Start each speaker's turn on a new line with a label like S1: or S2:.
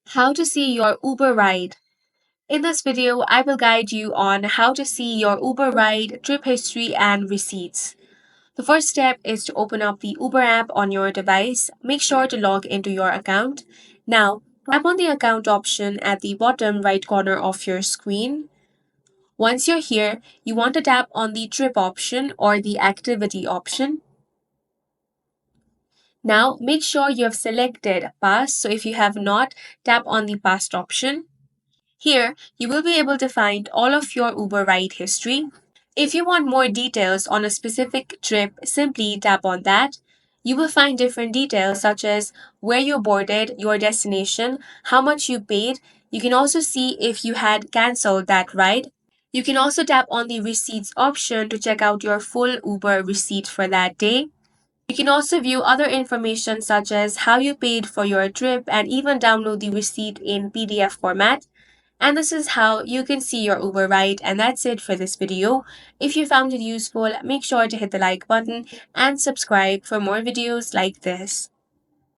S1: How to see your Uber ride. In this video, I will guide you on how to see your Uber ride, trip history, and receipts. The first step is to open up the Uber app on your device. Make sure to log into your account. Now, tap on the account option at the bottom right corner of your screen. Once you're here, you want to tap on the trip option or the activity option. Now, make sure you have selected past. So if you have not, tap on the past option. Here, you will be able to find all of your Uber ride history. If you want more details on a specific trip, simply tap on that. You will find different details such as where you boarded, your destination, how much you paid. You can also see if you had cancelled that ride. You can also tap on the receipts option to check out your full Uber receipt for that day. You can also view other information such as how you paid for your trip and even download the receipt in PDF format. And this is how you can see your Uber ride. And that's it for this video. If you found it useful, make sure to hit the like button and subscribe for more videos like this.